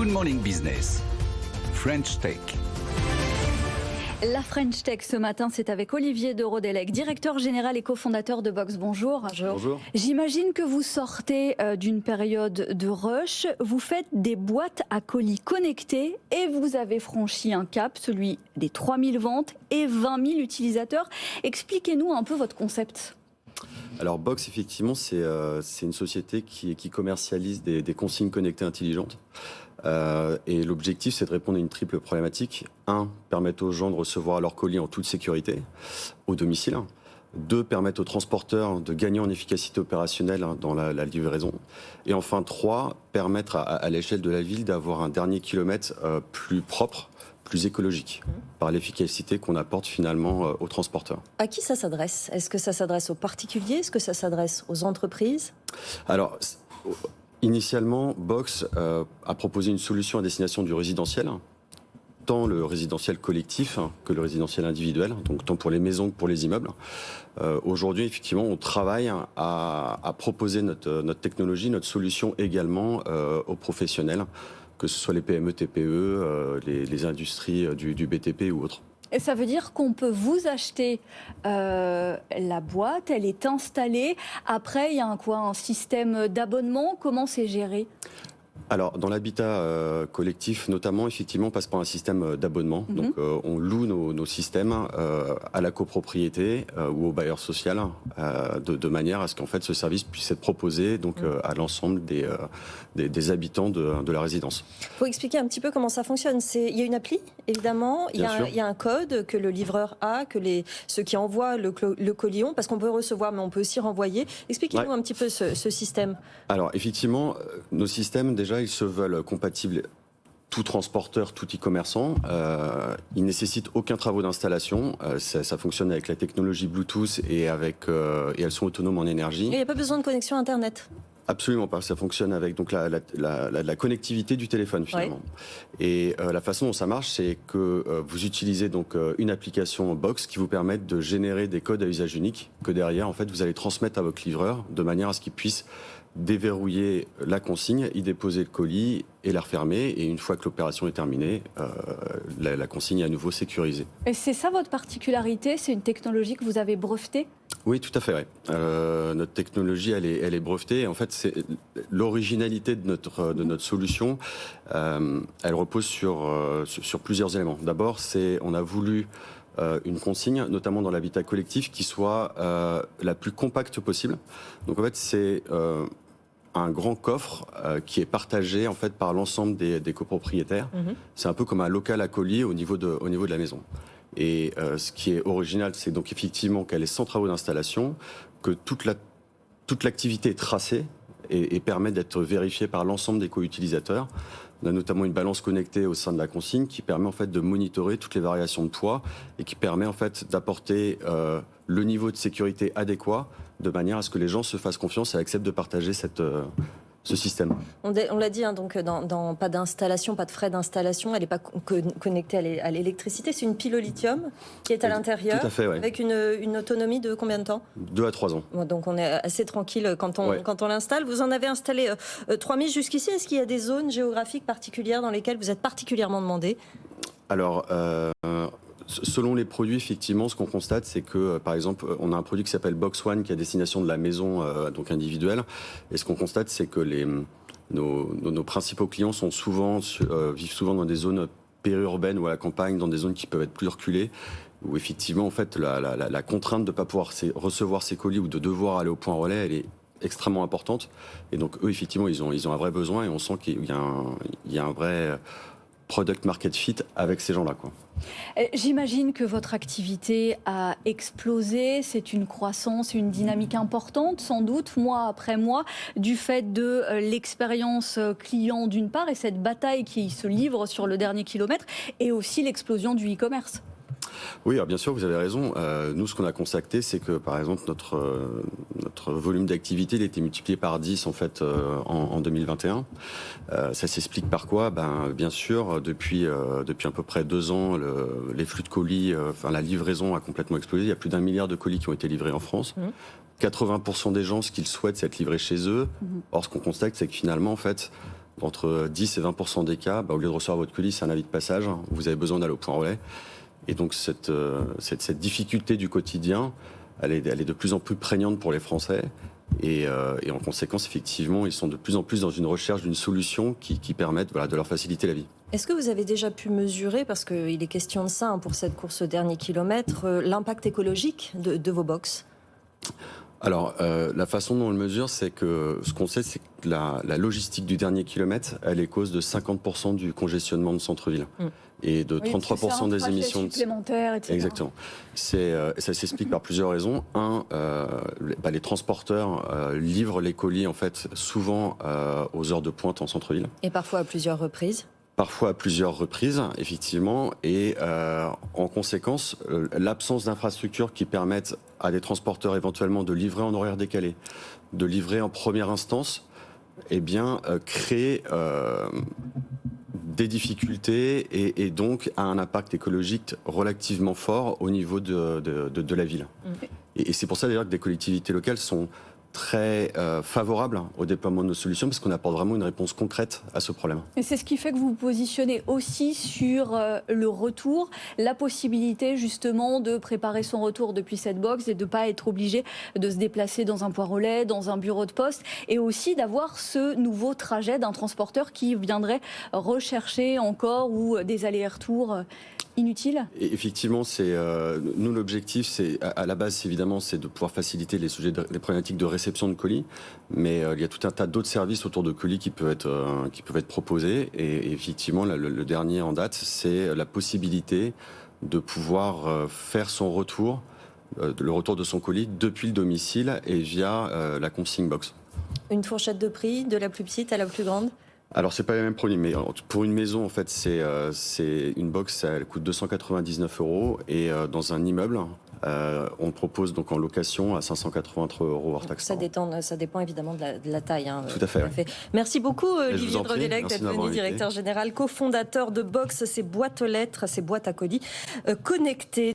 Good Morning Business, French Tech. La French Tech ce matin, c'est avec Olivier de Rodelec, directeur général et cofondateur de Box. Bonjour. Bonjour. J'imagine que vous sortez d'une période de rush. Vous faites des boîtes à colis connectées et vous avez franchi un cap, celui des 3000 ventes et 20 000 utilisateurs. Expliquez-nous un peu votre concept. Alors Box, effectivement, c'est une société qui commercialise des consignes connectées intelligentes. Et l'objectif, c'est de répondre à une triple problématique. 1, permettre aux gens de recevoir leurs colis en toute sécurité, au domicile. 2, permettre aux transporteurs de gagner en efficacité opérationnelle dans la livraison. Et enfin 3, permettre à l'échelle de la ville d'avoir un dernier kilomètre plus propre, plus écologique, par l'efficacité qu'on apporte finalement aux transporteurs. À qui ça s'adresse? Est-ce que ça s'adresse aux particuliers? Est-ce que ça s'adresse aux entreprises? Alors, initialement, Box a proposé une solution à destination du résidentiel, tant le résidentiel collectif que le résidentiel individuel, donc tant pour les maisons que pour les immeubles. Aujourd'hui, effectivement, on travaille à proposer notre technologie, notre solution également aux professionnels, que ce soit les PME, TPE, les industries du BTP ou autres. Et ça veut dire qu'on peut vous acheter la boîte, elle est installée. Après, il y a un système d'abonnement. Comment c'est géré ? Alors, dans l'habitat collectif, notamment, effectivement, on passe par un système d'abonnement. Donc, on loue nos systèmes à la copropriété ou au bailleur social, de manière à ce qu'en fait, ce service puisse être proposé donc, à l'ensemble des habitants de la résidence. Il faut expliquer un petit peu comment ça fonctionne. Il y a une appli, évidemment. Il y a un code que le livreur a, que ceux qui envoient le colis ont, parce qu'on peut recevoir, mais on peut aussi renvoyer. Expliquez-nous un petit peu ce système. Alors, effectivement, nos systèmes, déjà, ils se veulent compatibles, tout transporteur, tout e-commerçant. Ils ne nécessitent aucun travaux d'installation. Ça fonctionne avec la technologie Bluetooth et elles sont autonomes en énergie. Il n'y a pas besoin de connexion Internet? Absolument pas. Ça fonctionne avec donc la connectivité du téléphone finalement. Ouais. Et la façon dont ça marche, c'est que vous utilisez donc une application Box qui vous permet de générer des codes à usage unique que derrière, en fait, vous allez transmettre à votre livreur de manière à ce qu'il puisse déverrouiller la consigne, y déposer le colis et la refermer. Et une fois que l'opération est terminée, la consigne est à nouveau sécurisée. Et c'est ça votre particularité? C'est une technologie que vous avez brevetée? Oui, tout à fait. Ouais. Notre technologie, elle est brevetée. En fait, c'est l'originalité de notre solution. Elle repose sur plusieurs éléments. D'abord, on a voulu une consigne, notamment dans l'habitat collectif, qui soit la plus compacte possible. Donc en fait, c'est un grand coffre qui est partagé en fait par l'ensemble des copropriétaires. C'est un peu comme un local à colis au niveau de la maison. Et ce qui est original, c'est donc effectivement qu'elle est sans travaux d'installation, que toute l'activité est tracée et permet d'être vérifiée par l'ensemble des co-utilisateurs. On a notamment une balance connectée au sein de la consigne qui permet en fait de monitorer toutes les variations de poids et qui permet en fait d'apporter le niveau de sécurité adéquat de manière à ce que les gens se fassent confiance et acceptent de partager ce système. On l'a dit, donc pas d'installation, pas de frais d'installation, elle n'est pas connectée à l'électricité, c'est une pile au lithium qui est à l'intérieur. Tout à fait, ouais. Avec une autonomie de combien de temps? 2 à 3 ans. Donc on est assez tranquille quand on l'installe. Vous en avez installé 3000 jusqu'ici. Est-ce qu'il y a des zones géographiques particulières dans lesquelles vous êtes particulièrement demandé? Alors, selon les produits, effectivement, ce qu'on constate, c'est que, par exemple, on a un produit qui s'appelle Box One, qui est à destination de la maison, donc individuelle. Et ce qu'on constate, c'est que nos principaux clients vivent souvent dans des zones périurbaines ou à la campagne, dans des zones qui peuvent être plus reculées, où effectivement, en fait, la contrainte de ne pas pouvoir recevoir ces colis ou de devoir aller au point relais, elle est extrêmement importante. Et donc, eux, effectivement, ils ont un vrai besoin et on sent qu'il y a un vrai product market fit avec ces gens-là, quoi. J'imagine que votre activité a explosé, c'est une croissance, une dynamique importante, sans doute, mois après mois, du fait de l'expérience client d'une part et cette bataille qui se livre sur le dernier kilomètre, et aussi l'explosion du e-commerce. Oui, alors bien sûr, vous avez raison. Nous, ce qu'on a constaté, c'est que, par exemple, notre volume d'activité, il a été multiplié par 10 en fait en 2021. Ça s'explique par quoi? Bien sûr, depuis à peu près 2 ans, les flux de colis, la livraison a complètement explosé. Il y a plus d'1 milliard de colis qui ont été livrés en France. 80% des gens, ce qu'ils souhaitent, c'est être livrés chez eux. Or, ce qu'on constate, c'est que finalement, en fait, entre 10 et 20% des cas, au lieu de recevoir votre colis, c'est un avis de passage, vous avez besoin d'aller au point relais. Et donc cette difficulté du quotidien, elle est de plus en plus prégnante pour les Français. Et en conséquence, effectivement, ils sont de plus en plus dans une recherche d'une solution qui permette de leur faciliter la vie. Est-ce que vous avez déjà pu mesurer, parce qu'il est question de ça pour cette course au dernier kilomètre, l'impact écologique de vos box ? Alors, la façon dont on le mesure, c'est que ce qu'on sait, c'est que la logistique du dernier kilomètre, elle est cause de 50% du congestionnement de centre-ville. Et de 33% des émissions supplémentaires, etc. Exactement. Ça s'explique par plusieurs raisons. Les transporteurs livrent les colis en fait souvent aux heures de pointe en centre-ville. Et parfois à plusieurs reprises. Parfois à plusieurs reprises, effectivement, et en conséquence, l'absence d'infrastructures qui permettent à des transporteurs éventuellement de livrer en horaire décalé, de livrer en première instance, crée des difficultés et donc a un impact écologique relativement fort au niveau de la ville. Et c'est pour ça d'ailleurs que des collectivités locales sont très favorables au déploiement de nos solutions parce qu'on apporte vraiment une réponse concrète à ce problème. Et c'est ce qui fait que vous vous positionnez aussi sur le retour, la possibilité justement de préparer son retour depuis cette box et de ne pas être obligé de se déplacer dans un point relais, dans un bureau de poste et aussi d'avoir ce nouveau trajet d'un transporteur qui viendrait rechercher encore ou des allers-retours inutiles. Et effectivement, nous l'objectif, c'est à la base, évidemment, c'est de pouvoir faciliter les problématiques de réception de colis, mais il y a tout un tas d'autres services autour de colis qui peuvent être proposés. Et effectivement, le dernier en date, c'est la possibilité de pouvoir faire son retour, le retour de son colis depuis le domicile et via la consigne box. Une fourchette de prix, de la plus petite à la plus grande ? Alors, c'est pas les mêmes produits, mais pour une maison, en fait, c'est une box, elle coûte 299 € et dans un immeuble, on propose donc en location à 583 € hors taxe. Ça dépend évidemment de la taille. Tout à fait. Oui. Merci beaucoup Olivier Dredelec d'être venu, directeur général, cofondateur de Box, ces boîtes aux lettres, ces boîtes à colis connectées.